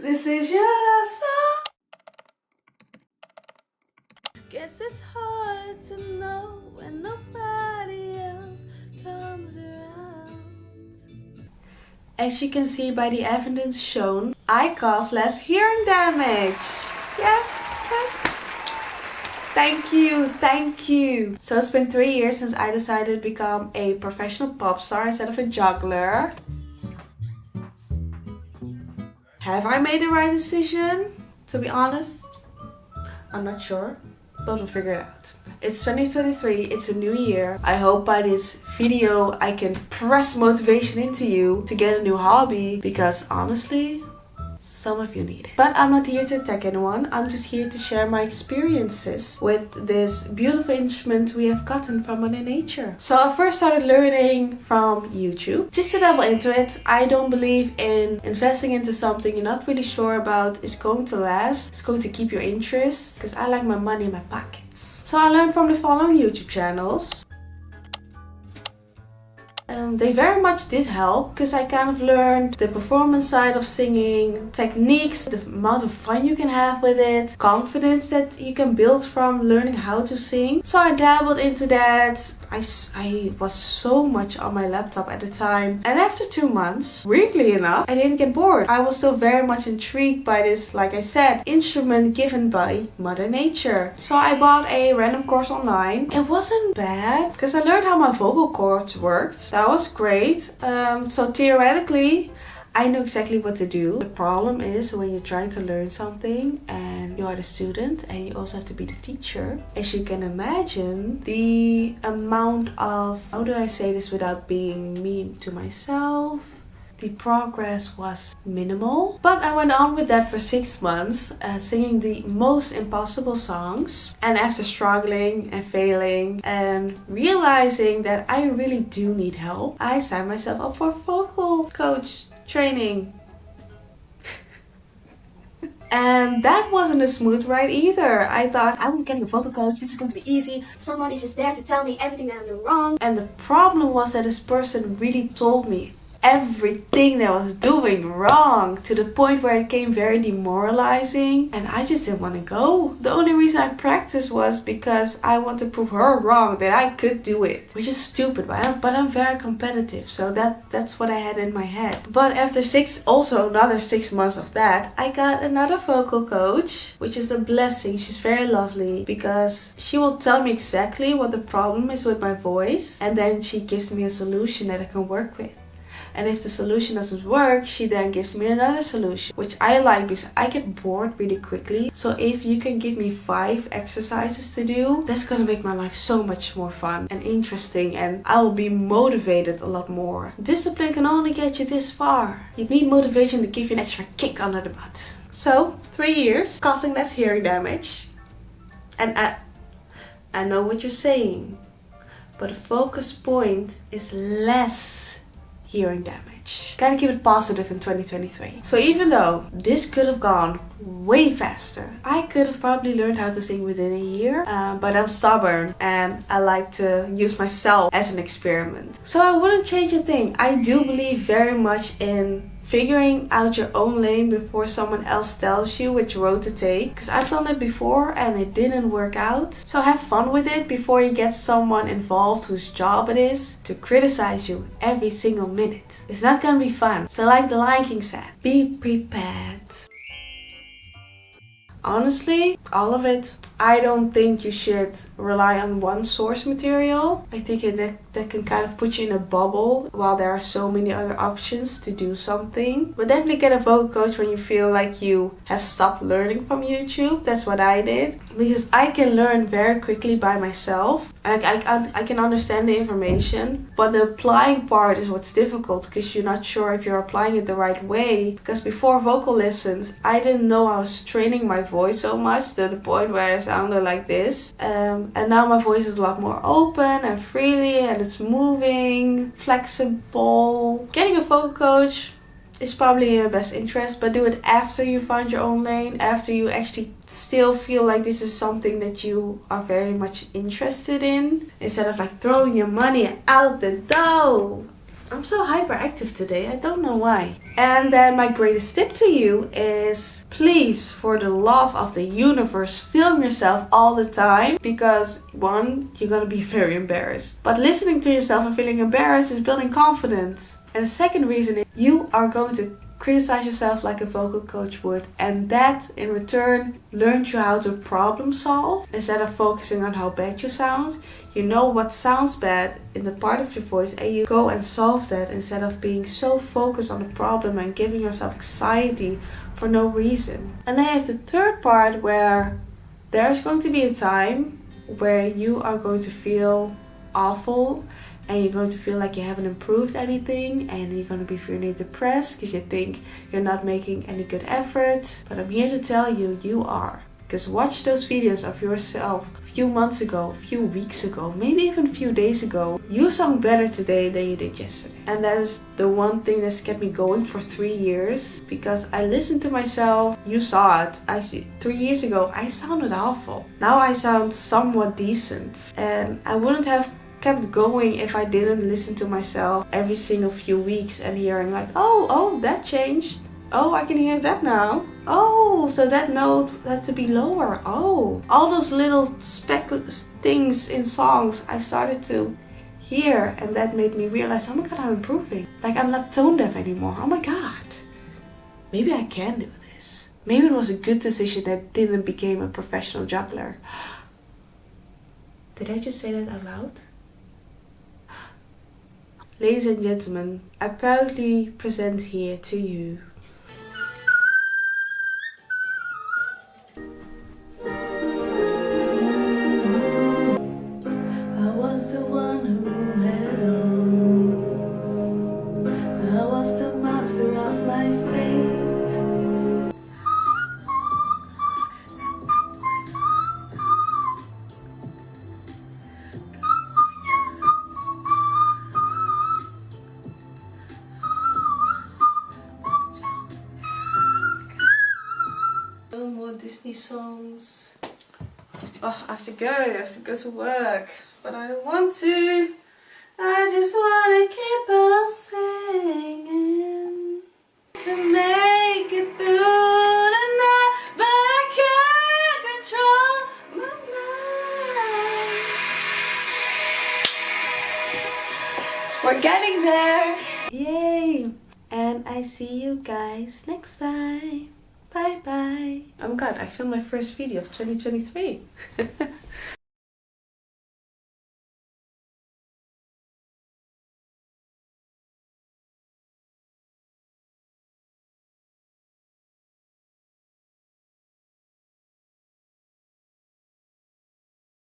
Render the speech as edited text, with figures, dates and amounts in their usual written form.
This is your love song. Guess it's hard to know when nobody else comes around. As you can see by the evidence shown, I cause less hearing damage. Yes, yes. Thank you, thank you. So it's been 3 years since I decided to become a professional pop star instead of a juggler. Have I made the right decision? To be honest, I'm not sure, but we'll figure it out. It's 2023, it's a new year. I hope by this video I can press motivation into you to get a new hobby, because honestly, some of you need it. But I'm not here to attack anyone, I'm just here to share my experiences with this beautiful instrument we have gotten from Mother Nature. So I first started learning from YouTube. Just to dabble into it, I don't believe in investing into something you're not really sure about is going to last, it's going to keep your interest, because I like my money in my pockets. So I learned from the following YouTube channels. They very much did help, because I kind of learned the performance side of singing, techniques, the amount of fun you can have with it, confidence that you can build from learning how to sing. So I dabbled into that. I was so much on my laptop at the time, and after 2 months, weirdly enough, I didn't get bored. I was still very much intrigued by this, like I said, instrument given by Mother Nature. So I bought a random course online. It wasn't bad, because I learned how my vocal cords worked. That was great. So theoretically, I know exactly what to do. The problem is when you're trying to learn something and you are the student and you also have to be the teacher. As you can imagine, the amount of, how do I say this without being mean to myself? The progress was minimal, but I went on with that for 6 months, singing the most impossible songs. And after struggling and failing and realizing that I really do need help, I signed myself up for vocal coach training. And that wasn't a smooth ride either. I thought, I'm getting a vocal coach, this is going to be easy. Someone is just there to tell me everything that I'm doing wrong. And the problem was that this person really told me everything that I was doing wrong, to the point where it became very demoralizing, and I just didn't want to go. The only reason I practiced was because I want to prove her wrong, that I could do it, which is stupid, but I'm very competitive, so that's what I had in my head. But after another 6 months of that, I got another vocal coach, which is a blessing. She's very lovely, because she will tell me exactly what the problem is with my voice, and then she gives me a solution that I can work with. And if the solution doesn't work, she then gives me another solution, which I like because I get bored really quickly. So if you can give me 5 exercises to do, that's gonna make my life so much more fun and interesting, and I will be motivated a lot more. Discipline can only get you this far. You need motivation to give you an extra kick under the butt. So 3 years, causing less hearing damage. And I know what you're saying, but the focus point is less hearing damage. Gotta keep it positive in 2023. So even though this could have gone way faster, I could have probably learned how to sing within a year, but I'm stubborn and I like to use myself as an experiment. So I wouldn't change a thing. I do believe very much in figuring out your own lane before someone else tells you which road to take, because I've done it before and it didn't work out. So have fun with it before you get someone involved whose job it is to criticize you every single minute. It's not gonna be fun. So like the Lion King said, be prepared. Honestly, all of it. I don't think you should rely on one source material. I think that can kind of put you in a bubble while there are so many other options to do something. But definitely get a vocal coach when you feel like you have stopped learning from YouTube. That's what I did, because I can learn very quickly by myself. I can understand the information, but the applying part is what's difficult, because you're not sure if you're applying it the right way. Because before vocal lessons, I didn't know I was training my voice so much to the point where I sounded like this. And now my voice is a lot more open and freely, and it's moving, flexible. Getting a vocal coach is probably in your best interest, but do it after you find your own lane, after you actually still feel like this is something that you are very much interested in, instead of like throwing your money out the door. I'm so hyperactive today, I don't know why. And then my greatest tip to you is, please, for the love of the universe, film yourself all the time. Because one, you're gonna be very embarrassed. But listening to yourself and feeling embarrassed is building confidence. And the second reason is, you are going to criticize yourself like a vocal coach would, and that in return learns you how to problem solve. Instead of focusing on how bad you sound, you know what sounds bad in the part of your voice and you go and solve that, instead of being so focused on the problem and giving yourself anxiety for no reason. And then you have the third part, where there's going to be a time where you are going to feel awful and you're going to feel like you haven't improved anything, and you're going to be feeling depressed because you think you're not making any good effort. But I'm here to tell you, you are. Because watch those videos of yourself a few months ago, a few weeks ago, maybe even a few days ago. You sound better today than you did yesterday. And that is the one thing that's kept me going for 3 years. Because I listened to myself. You saw it. 3 years ago, I sounded awful. Now I sound somewhat decent. And I wouldn't have kept going if I didn't listen to myself every single few weeks and hearing like, oh, that changed. Oh, I can hear that now. Oh, so that note has to be lower. Oh, all those little things in songs I started to hear, and that made me realize, oh my god, I'm improving. Like, I'm not tone deaf anymore. Oh my god. Maybe I can do this. Maybe it was a good decision that I didn't become a professional juggler. Did I just say that out loud? Ladies and gentlemen, I proudly present here to you I was the one who had it all. I was the master of my fate. No more Disney songs. Oh, I have to go to work. But I don't want to. I just want to keep on singing to make it through the night. But I can't control my mind. We're getting there. Yay. And I see you guys next time. Bye bye. Oh my god, I filmed my first video of 2023.